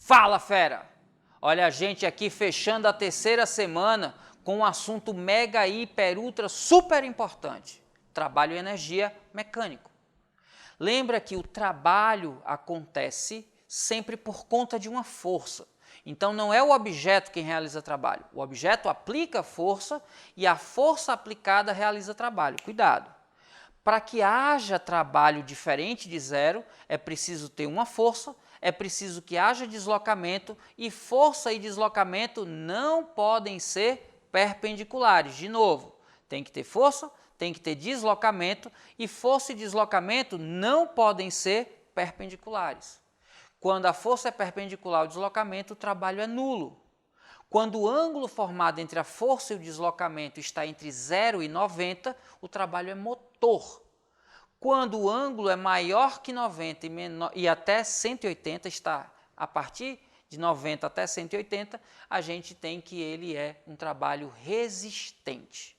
Fala, fera! Olha a gente aqui fechando a terceira semana com um assunto mega, hiper, ultra, super importante. Trabalho e energia mecânico. Lembra que o trabalho acontece sempre por conta de uma força. Então não é o objeto quem realiza trabalho. O objeto aplica força e a força aplicada realiza trabalho. Cuidado! Para que haja trabalho diferente de zero, é preciso ter uma força, é preciso que haja deslocamento e força e deslocamento não podem ser perpendiculares. De novo, tem que ter força, tem que ter deslocamento e força e deslocamento não podem ser perpendiculares. Quando a força é perpendicular ao deslocamento, o trabalho é nulo. Quando o ângulo formado entre a força e o deslocamento está entre 0 e 90, o trabalho é motor. Quando o ângulo é maior que 90 e até 180, está a partir de 90 até 180, a gente tem que ele é um trabalho resistente.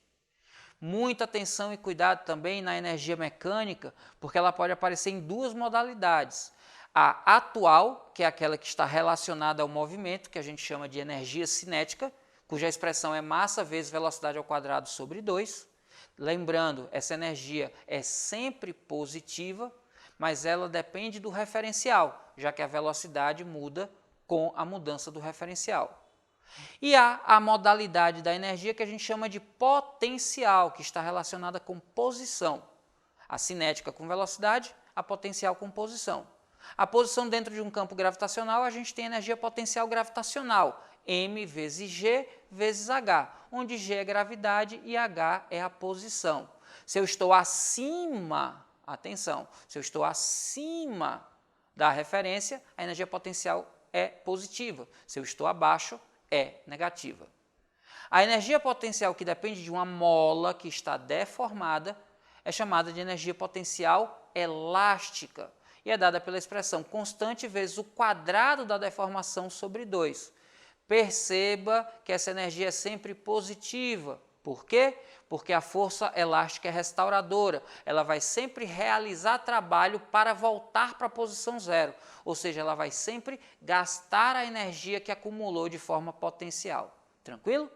Muita atenção e cuidado também na energia mecânica, porque ela pode aparecer em duas modalidades. A atual, que é aquela que está relacionada ao movimento, que a gente chama de energia cinética, cuja expressão é massa vezes velocidade ao quadrado sobre 2. Lembrando, essa energia é sempre positiva, mas ela depende do referencial, já que a velocidade muda com a mudança do referencial. E há a modalidade da energia que a gente chama de potencial, que está relacionada com posição. A cinética com velocidade, a potencial com posição. A posição dentro de um campo gravitacional, a gente tem energia potencial gravitacional, m vezes g vezes h, onde g é gravidade e h é a posição. Se eu estou acima, atenção, se eu estou acima da referência, a energia potencial é positiva. Se eu estou abaixo, é negativa. A energia potencial que depende de uma mola que está deformada é chamada de energia potencial elástica e é dada pela expressão constante vezes o quadrado da deformação sobre 2. Perceba que essa energia é sempre positiva. Por quê? Porque a força elástica é restauradora. Ela vai sempre realizar trabalho para voltar para a posição zero. Ou seja, ela vai sempre gastar a energia que acumulou de forma potencial. Tranquilo?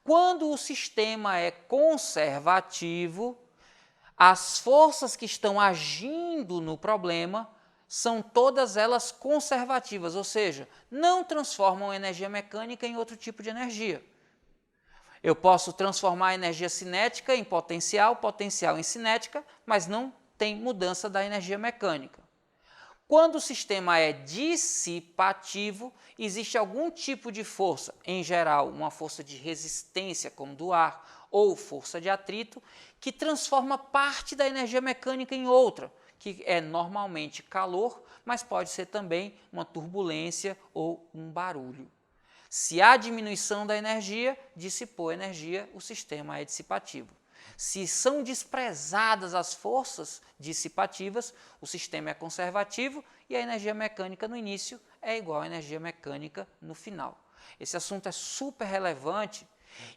Quando o sistema é conservativo, as forças que estão agindo no problema são todas elas conservativas, ou seja, não transformam a energia mecânica em outro tipo de energia. Eu posso transformar a energia cinética em potencial, potencial em cinética, mas não tem mudança da energia mecânica. Quando o sistema é dissipativo, existe algum tipo de força, em geral uma força de resistência, como do ar, ou força de atrito, que transforma parte da energia mecânica em outra, que é normalmente calor, mas pode ser também uma turbulência ou um barulho. Se há diminuição da energia, dissipou a energia, o sistema é dissipativo. Se são desprezadas as forças dissipativas, o sistema é conservativo e a energia mecânica no início é igual à energia mecânica no final. Esse assunto é super relevante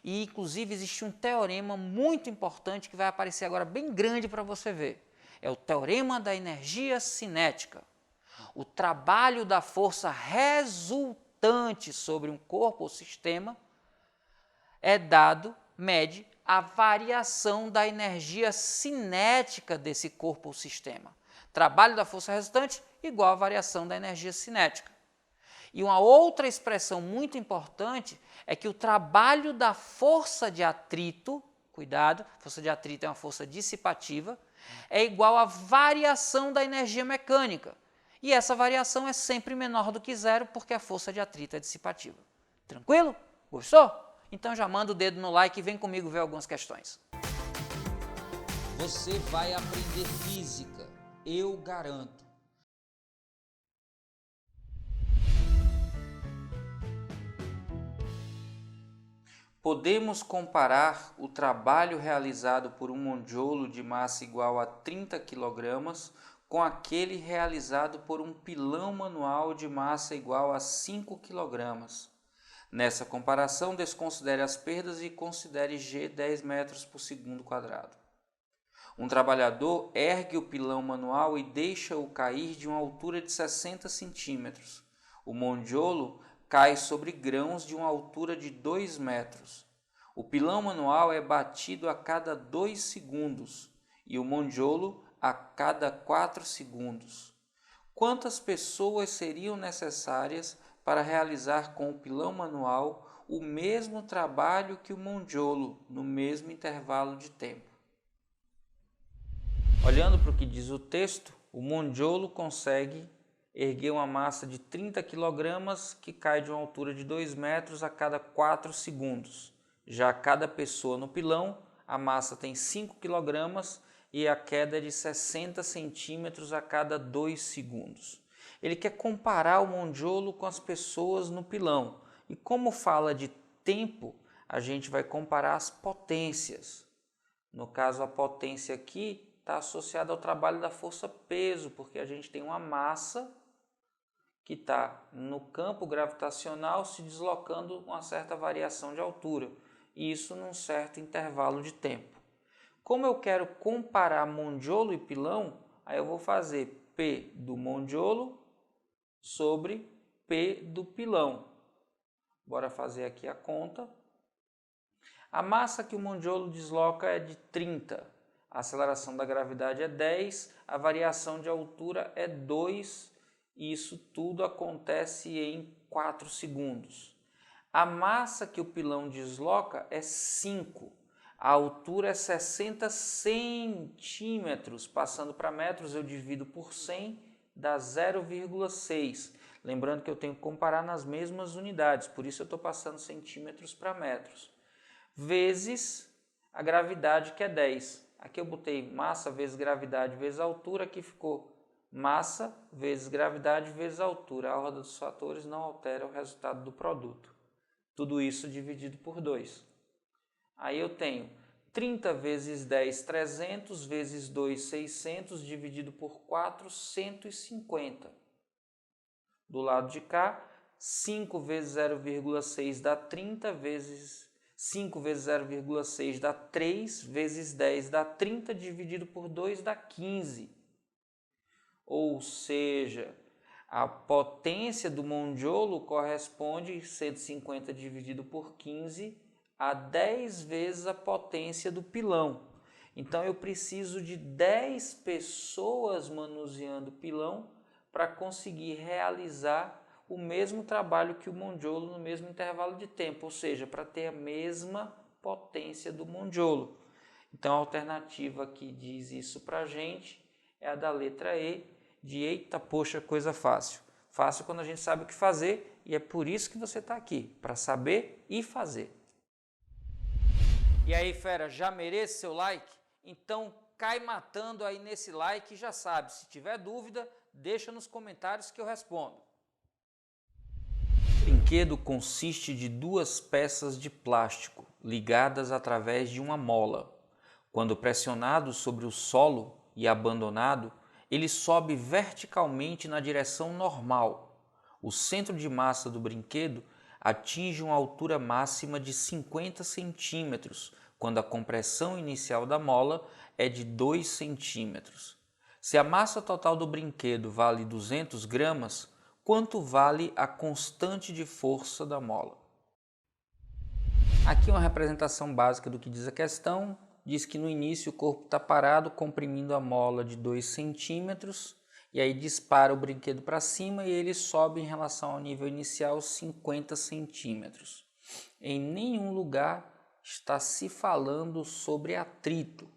e, inclusive, existe um teorema muito importante que vai aparecer agora bem grande para você ver. É o teorema da energia cinética. O trabalho da força resultante sobre um corpo ou sistema é dado, mede, a variação da energia cinética desse corpo ou sistema. Trabalho da força resultante igual a variação da energia cinética. E uma outra expressão muito importante é que o trabalho da força de atrito, cuidado, força de atrito é uma força dissipativa, é igual à variação da energia mecânica. E essa variação é sempre menor do que zero porque a força de atrito é dissipativa. Tranquilo? Gostou? Então já manda o dedo no like e vem comigo ver algumas questões. Você vai aprender física, eu garanto. Podemos comparar o trabalho realizado por um monjolo de massa igual a 30 kg com aquele realizado por um pilão manual de massa igual a 5 kg. Nessa comparação, desconsidere as perdas e considere G 10 metros por segundo quadrado. Um trabalhador ergue o pilão manual e deixa-o cair de uma altura de 60 centímetros. O mondiolo cai sobre grãos de uma altura de 2 metros. O pilão manual é batido a cada 2 segundos e o mondiolo a cada 4 segundos. Quantas pessoas seriam necessárias para realizar com o pilão manual o mesmo trabalho que o mondiolo no mesmo intervalo de tempo? Olhando para o que diz o texto, o mondiolo consegue erguer uma massa de 30 kg que cai de uma altura de 2 metros a cada 4 segundos. Já cada pessoa no pilão, a massa tem 5 kg e a queda é de 60 centímetros a cada 2 segundos. Ele quer comparar o mondiolo com as pessoas no pilão. E como fala de tempo, a gente vai comparar as potências. No caso, a potência aqui está associada ao trabalho da força-peso, porque a gente tem uma massa que está no campo gravitacional se deslocando uma certa variação de altura, e isso num certo intervalo de tempo. Como eu quero comparar mondiolo e pilão, aí eu vou fazer P do mondiolo sobre P do pilão. Bora fazer aqui a conta. A massa que o mondiolo desloca é de 30. A aceleração da gravidade é 10, a variação de altura é 2, e isso tudo acontece em 4 segundos. A massa que o pilão desloca é 5, a altura é 60 centímetros, passando para metros eu divido por 100, dá 0,6. Lembrando que eu tenho que comparar nas mesmas unidades, por isso eu estou passando centímetros para metros. Vezes a gravidade, que é 10. Aqui eu botei massa vezes gravidade vezes altura, aqui ficou massa vezes gravidade vezes altura. A ordem dos fatores não altera o resultado do produto. Tudo isso dividido por 2. Aí eu tenho 30 vezes 10, 300, vezes 2, 600, dividido por 4, 150. Do lado de cá, 5 vezes 0,6 dá 30, vezes 5 vezes 0,6 dá 3, vezes 10 dá 30, dividido por 2 dá 15. Ou seja, a potência do mondiolo corresponde, 150 dividido por 15, a 10 vezes a potência do pilão. Então eu preciso de 10 pessoas manuseando o pilão para conseguir realizar o mesmo trabalho que o mondiolo no mesmo intervalo de tempo, ou seja, para ter a mesma potência do mondiolo. Então a alternativa que diz isso para a gente é a da letra E, de eita, poxa, coisa fácil. Fácil quando a gente sabe o que fazer, e é por isso que você está aqui, para saber e fazer. E aí, fera, já merece seu like? Então cai matando aí nesse like e já sabe, se tiver dúvida, deixa nos comentários que eu respondo. O brinquedo consiste de 2 peças de plástico ligadas através de uma mola. Quando pressionado sobre o solo e abandonado, ele sobe verticalmente na direção normal. O centro de massa do brinquedo atinge uma altura máxima de 50 centímetros, quando a compressão inicial da mola é de 2 centímetros. Se a massa total do brinquedo vale 200 gramas, quanto vale a constante de força da mola? Aqui uma representação básica do que diz a questão. Diz que no início o corpo está parado, comprimindo a mola de 2 centímetros, e aí dispara o brinquedo para cima e ele sobe em relação ao nível inicial 50 centímetros. Em nenhum lugar está se falando sobre atrito.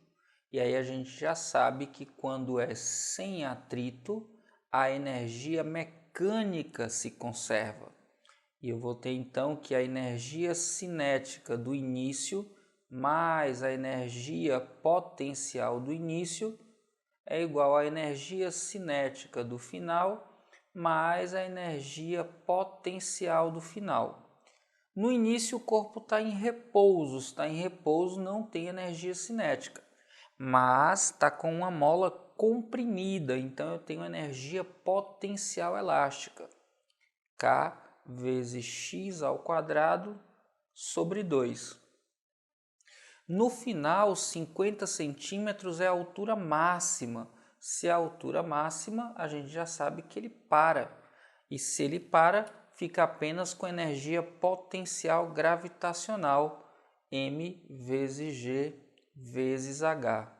E aí a gente já sabe que quando é sem atrito, a energia mecânica se conserva. E eu vou ter então que a energia cinética do início mais a energia potencial do início é igual à energia cinética do final mais a energia potencial do final. No início o corpo está em repouso, não tem energia cinética, mas está com uma mola comprimida, então eu tenho energia potencial elástica, K vezes x ao quadrado sobre 2. No final, 50 centímetros é a altura máxima. Se é a altura máxima, a gente já sabe que ele para. E se ele para, fica apenas com energia potencial gravitacional, m vezes g vezes h.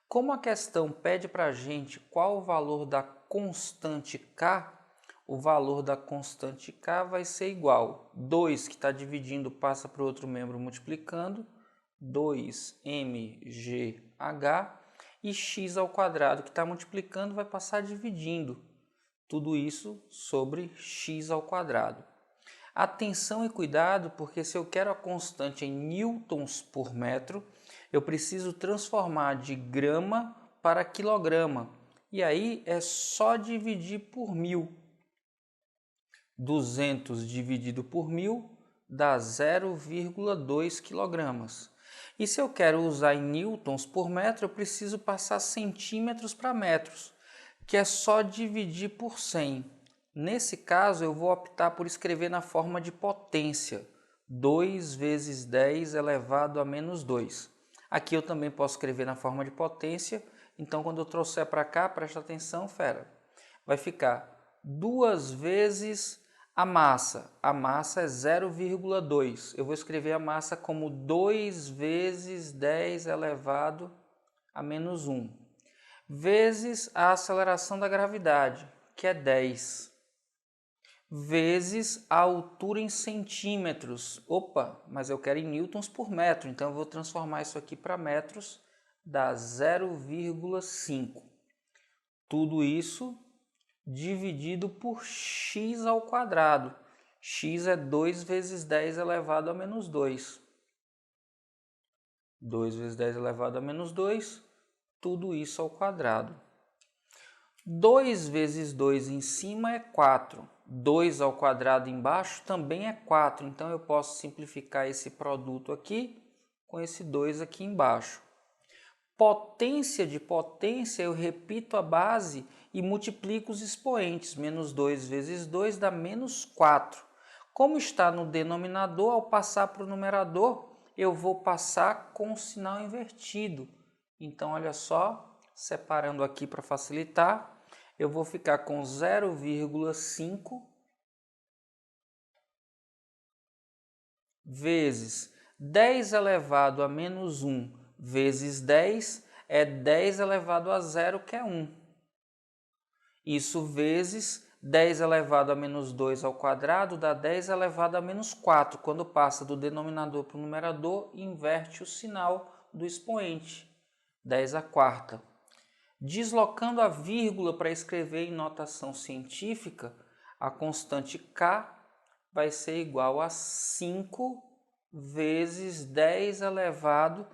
Como a questão pede para a gente qual o valor da constante K, o valor da constante K vai ser igual. 2 que está dividindo passa para o outro membro multiplicando, 2mgh, e x ao quadrado que está multiplicando vai passar dividindo. Tudo isso sobre x ao quadrado. Atenção e cuidado, porque se eu quero a constante em newtons por metro, eu preciso transformar de grama para quilograma. E aí é só dividir por 1000. 200 dividido por 1000 dá 0,2 quilogramas. E se eu quero usar em newtons por metro, eu preciso passar centímetros para metros, que é só dividir por 100. Nesse caso, eu vou optar por escrever na forma de potência, 2 vezes 10 elevado a menos 2. Aqui eu também posso escrever na forma de potência, então quando eu trouxer para cá, presta atenção, fera, vai ficar 2 vezes a massa é 0,2. Eu vou escrever a massa como 2 vezes 10 elevado a menos 1, vezes a aceleração da gravidade, que é 10, vezes a altura em centímetros. Opa, mas eu quero em newtons por metro, então eu vou transformar isso aqui para metros, dá 0,5. Tudo isso dividido por x ao quadrado. X é 2 vezes 10 elevado a menos 2. 2 vezes 10 elevado a menos 2, tudo isso ao quadrado. 2 vezes 2 em cima é 4. 2 ao quadrado embaixo também é 4. Então eu posso simplificar esse produto aqui com esse 2 aqui embaixo. Potência de potência, eu repito a base e multiplico os expoentes. Menos 2 vezes 2 dá menos 4. Como está no denominador, ao passar para o numerador, eu vou passar com o sinal invertido. Então, olha só, separando aqui para facilitar, eu vou ficar com 0,5 vezes 10 elevado a menos 1 vezes 10 é 10 elevado a 0, que é 1. Isso vezes 10 elevado a menos 2 ao quadrado dá 10 elevado a menos 4. Quando passa do denominador para o numerador, inverte o sinal do expoente. 10 à quarta. Deslocando a vírgula para escrever em notação científica, a constante K vai ser igual a 5 vezes 10 elevado.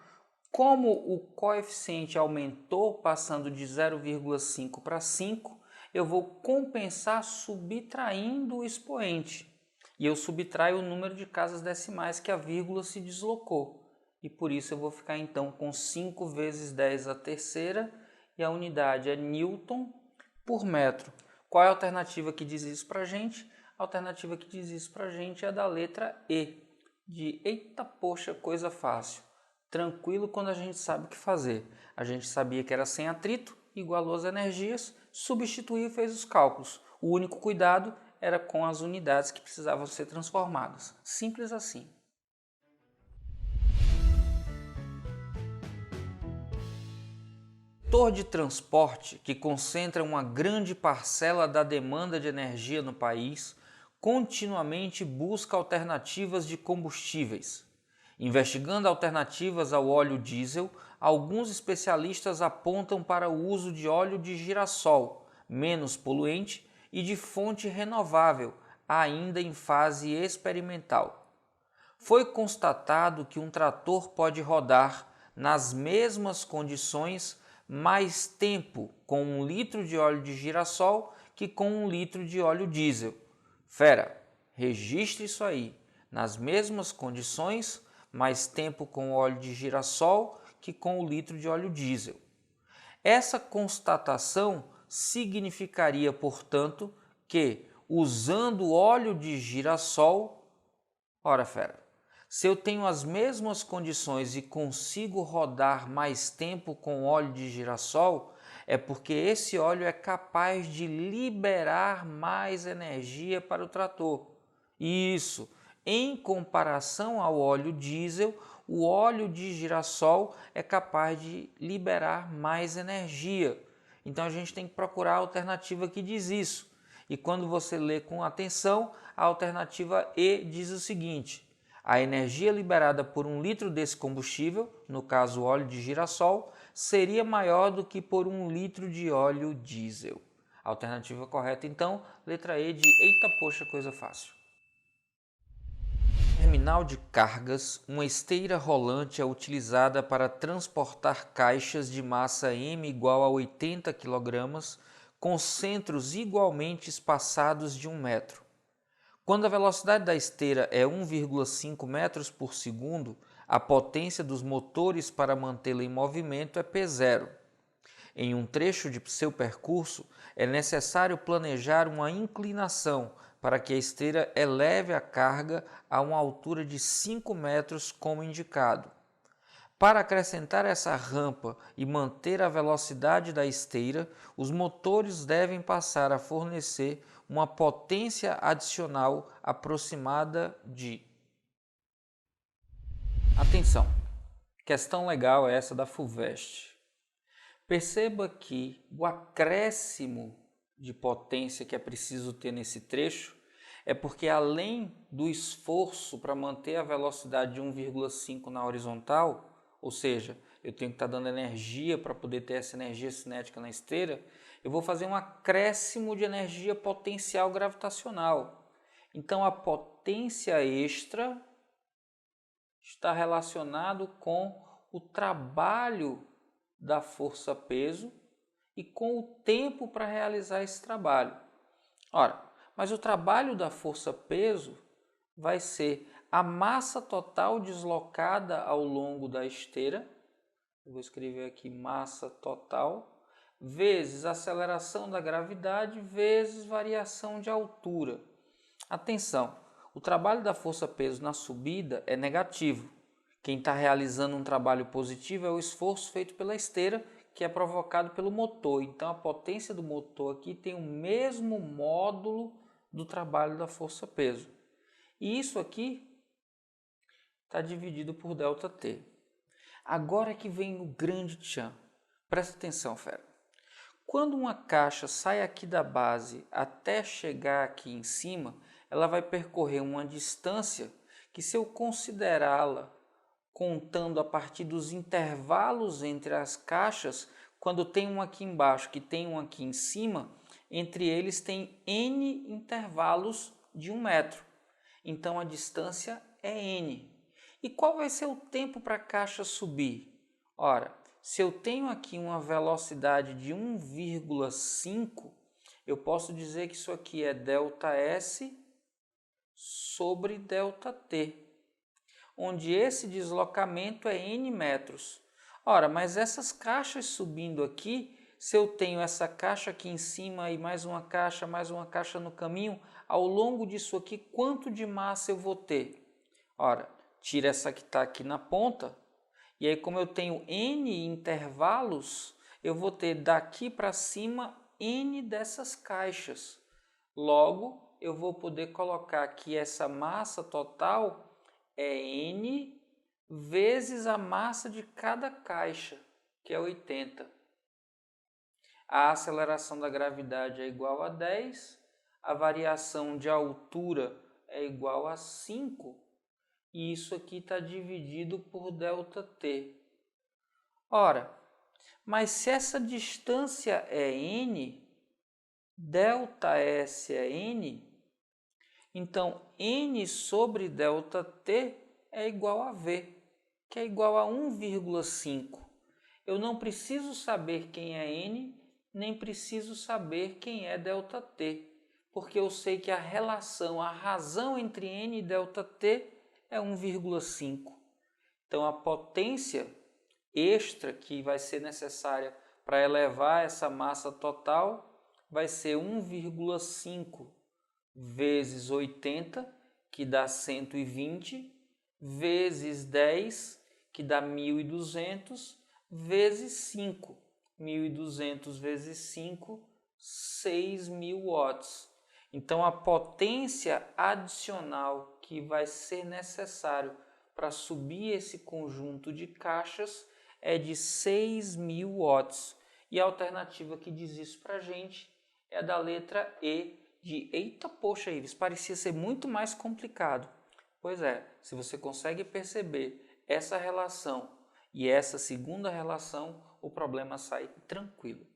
Como o coeficiente aumentou, passando de 0,5 para 5, eu vou compensar subtraindo o expoente. E eu subtraio o número de casas decimais que a vírgula se deslocou. E por isso eu vou ficar então com 5 vezes 10 à terceira, e a unidade é newton por metro. Qual é a alternativa que diz isso para a gente? A alternativa que diz isso para a gente é a da letra E, de eita poxa, coisa fácil. Tranquilo quando a gente sabe o que fazer. A gente sabia que era sem atrito, igualou as energias, substituiu e fez os cálculos. O único cuidado era com as unidades que precisavam ser transformadas. Simples assim. O setor de transporte, que concentra uma grande parcela da demanda de energia no país, continuamente busca alternativas de combustíveis. Investigando alternativas ao óleo diesel, alguns especialistas apontam para o uso de óleo de girassol, menos poluente e de fonte renovável, ainda em fase experimental. Foi constatado que um trator pode rodar nas mesmas condições mais tempo com 1 litro de óleo de girassol que com 1 litro de óleo diesel. Fera, registre isso aí, nas mesmas condições, mais tempo com óleo de girassol que com o litro de óleo diesel. Essa constatação significaria, portanto, que usando óleo de girassol, ora fera, se eu tenho as mesmas condições e consigo rodar mais tempo com óleo de girassol, É porque esse óleo é capaz de liberar mais energia para o trator. Isso, em comparação ao óleo diesel, o óleo de girassol é capaz de liberar mais energia. Então a gente tem que procurar a alternativa que diz isso. E quando você lê com atenção, a alternativa E diz o seguinte: a energia liberada por 1 litro desse combustível, no caso óleo de girassol, seria maior do que por 1 litro de óleo diesel. A alternativa correta, então, letra E de eita poxa, coisa fácil. Terminal de cargas, uma esteira rolante é utilizada para transportar caixas de massa M igual a 80 kg com centros igualmente espaçados de 1 metro. Quando a velocidade da esteira é 1,5 metros por segundo, a potência dos motores para mantê-la em movimento é P0. Em um trecho de seu percurso, é necessário planejar uma inclinação para que a esteira eleve a carga a uma altura de 5 metros como indicado. Para acrescentar essa rampa e manter a velocidade da esteira, os motores devem passar a fornecer uma potência adicional aproximada de... Atenção! Questão legal é essa da FUVEST. Perceba que o acréscimo de potência que é preciso ter nesse trecho é porque, além do esforço para manter a velocidade de 1,5 na horizontal, ou seja, eu tenho que estar dando energia para poder ter essa energia cinética na esteira, eu vou fazer um acréscimo de energia potencial gravitacional. Então, a potência extra está relacionado com o trabalho da força-peso e com o tempo para realizar esse trabalho. Ora, mas o trabalho da força-peso vai ser a massa total deslocada ao longo da esteira, eu vou escrever aqui massa total, vezes aceleração da gravidade, vezes variação de altura. Atenção, o trabalho da força-peso na subida é negativo. Quem está realizando um trabalho positivo é o esforço feito pela esteira, que é provocado pelo motor. Então a potência do motor aqui tem o mesmo módulo do trabalho da força-peso. E isso aqui está dividido por ΔT. Agora é que vem o grande tchan. Presta atenção, fera. Quando uma caixa sai aqui da base até chegar aqui em cima, ela vai percorrer uma distância que, se eu considerá-la contando a partir dos intervalos entre as caixas, quando tem um aqui embaixo que tem um aqui em cima, entre eles tem N intervalos de 1 metro. Então a distância é N. E qual vai ser o tempo para a caixa subir? Ora, se eu tenho aqui uma velocidade de 1,5, eu posso dizer que isso aqui é ΔS sobre ΔT, onde esse deslocamento é N metros. Ora, mas essas caixas subindo aqui, se eu tenho essa caixa aqui em cima e mais uma caixa no caminho, ao longo disso aqui, quanto de massa eu vou ter? Ora, tira essa que está aqui na ponta, e aí como eu tenho N intervalos, eu vou ter daqui para cima N dessas caixas. Logo, eu vou poder colocar que essa massa total é N vezes a massa de cada caixa, que é 80. A aceleração da gravidade é igual a 10, a variação de altura é igual a 5, e isso aqui está dividido por ΔT. Ora, mas se essa distância é N, ΔS é N, então N sobre ΔT é igual a V, que é igual a 1,5. Eu não preciso saber quem é N, nem preciso saber quem é ΔT, porque eu sei que a relação, a razão entre N e ΔT é 1,5. Então a potência extra que vai ser necessária para elevar essa massa total vai ser 1,5 vezes 80, que dá 120, vezes 10, que dá 1.200, vezes 5. 1.200 vezes 5, 6.000 watts. Então, a potência adicional que vai ser necessário para subir esse conjunto de caixas é de 6.000 watts. E a alternativa que diz isso para a gente é a da letra E, de eita, poxa, Ives, parecia ser muito mais complicado. Pois é, se você consegue perceber essa relação e essa segunda relação, o problema sai tranquilo.